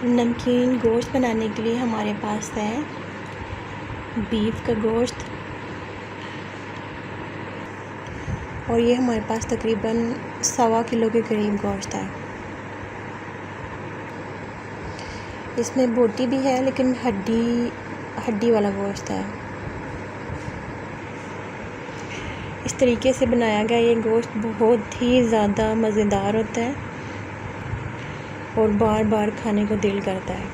नमकीन गोश्त बनाने के लिए हमारे पास है बीफ का गोश्त, और ये हमारे पास तकरीबन 1.25 किलो के करीब गोश्त है। इसमें बोटी भी है लेकिन हड्डी वाला गोश्त है। इस तरीके से बनाया गया ये गोश्त बहुत ही ज़्यादा मज़ेदार होता है और बार बार खाने को दिल करता है।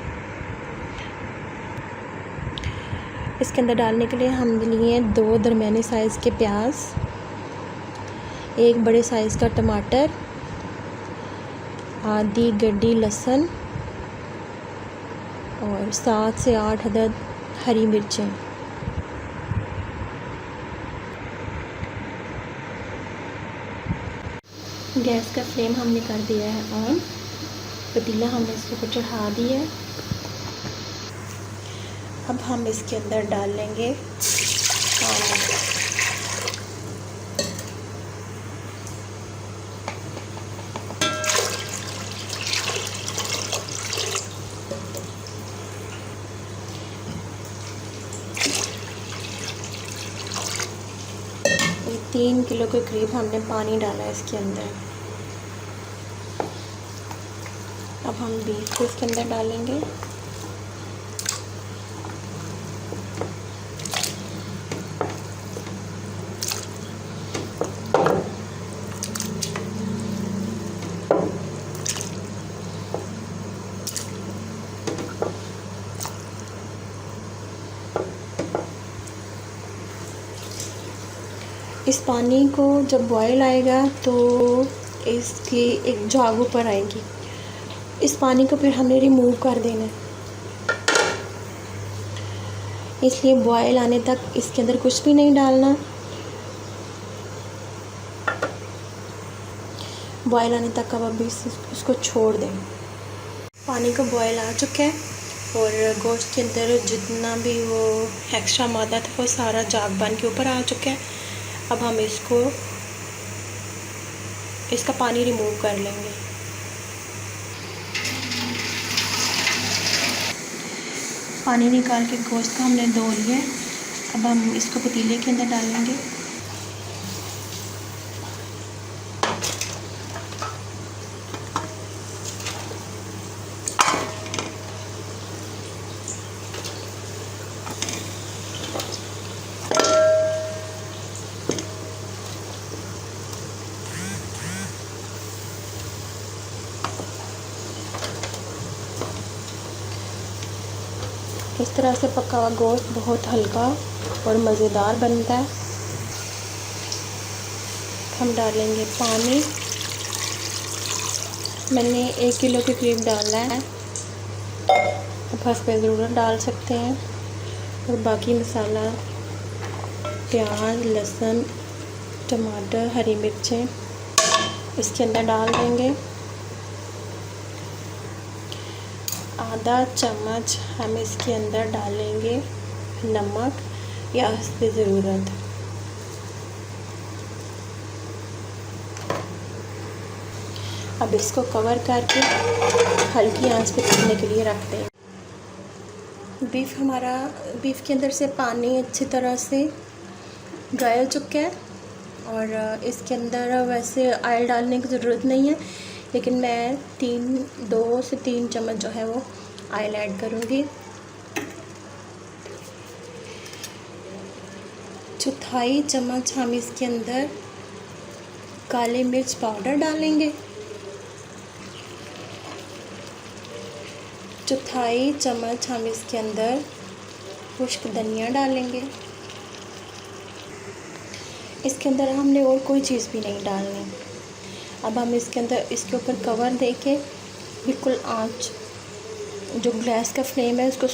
इसके अंदर डालने के लिए हम लिए 2 दरमियाने साइज़ के प्याज, 1 बड़े साइज़ का टमाटर, आधी गड्डी लहसुन और 7 से 8 अदद हरी मिर्चें। गैस का फ्लेम हमने कर दिया है ऑन। पतीला हमने इसके ऊपर चढ़ा दिया है। अब हम इसके अंदर डाल लेंगे पानी। ये 3 किलो के करीब हमने पानी डाला है इसके अंदर। अब हम बीफ को इसके अंदर डालेंगे। इस पानी को जब बॉयल आएगा तो इसकी एक झाग ऊपर आएगी। इस पानी को फिर हमने रिमूव कर देना है, इसलिए बॉयल आने तक इसके अंदर कुछ भी नहीं डालना। बॉयल आने तक अब अभी इसको छोड़ दें। पानी को बॉयल आ चुका है और गोश्त के अंदर जितना भी वो एक्स्ट्रा मादा था वो सारा झाग बन के ऊपर आ चुका है। अब हम इसका पानी रिमूव कर लेंगे। पानी निकाल के गोश्त को हमने धो लिया है। अब हम इसको पतीले के अंदर डालेंगे। इस तरह से पका हुआ गोश्त बहुत हल्का और मज़ेदार बनता है। हम डालेंगे पानी। मैंने 1 किलो के करीब डालना है। आप हस्बे ज़रूरत डाल सकते हैं। और बाकी मसाला प्याज, लहसुन, टमाटर, हरी मिर्चें इसके अंदर डाल देंगे। आधा चम्मच हम इसके अंदर डालेंगे नमक या हस्बे ज़रूरत। अब इसको कवर करके हल्की आंच पे पकने के लिए रख दें। बीफ के अंदर से पानी अच्छी तरह से ड्राई हो चुका है और इसके अंदर वैसे ऑयल डालने की ज़रूरत नहीं है, लेकिन मैं 2 से 3 चम्मच जो है वो ऑयल ऐड करूँगी। 1/4 चम्मच हम इसके अंदर काली मिर्च पाउडर डालेंगे। 1/4 चम्मच हम इसके अंदर खुश्क धनिया डालेंगे। इसके अंदर हमने और कोई चीज़ भी नहीं डालनी। अब हम इसके इसके ऊपर कवर देके बिल्कुल आंच जो गैस का फ्लेम है उसको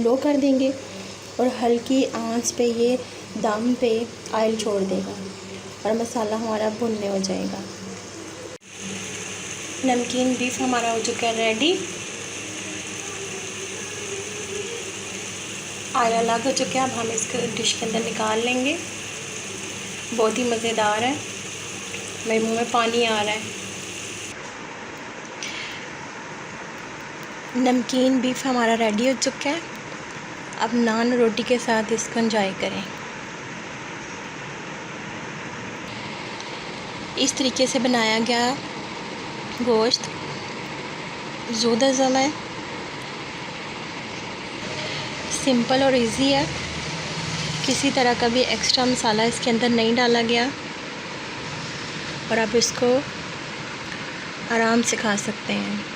लो कर देंगे और हल्की आंच पे ये दम पे ऑयल छोड़ देगा और मसाला हमारा भुनने हो जाएगा। नमकीन बीफ हमारा हो चुका है रेडी। ऑयल अलग हो चुका है। अब हम इसको डिश के अंदर निकाल लेंगे। बहुत ही मज़ेदार है। मेरे मुंह में पानी आ रहा है। नमकीन बीफ हमारा रेडी हो चुका है। अब नान रोटी के साथ इसको एंजॉय करें। इस तरीके से बनाया गया गोश्त ज़ूद अज़म है, सिंपल और इजी है। किसी तरह का भी एक्स्ट्रा मसाला इसके अंदर नहीं डाला गया और आप इसको आराम से खा सकते हैं।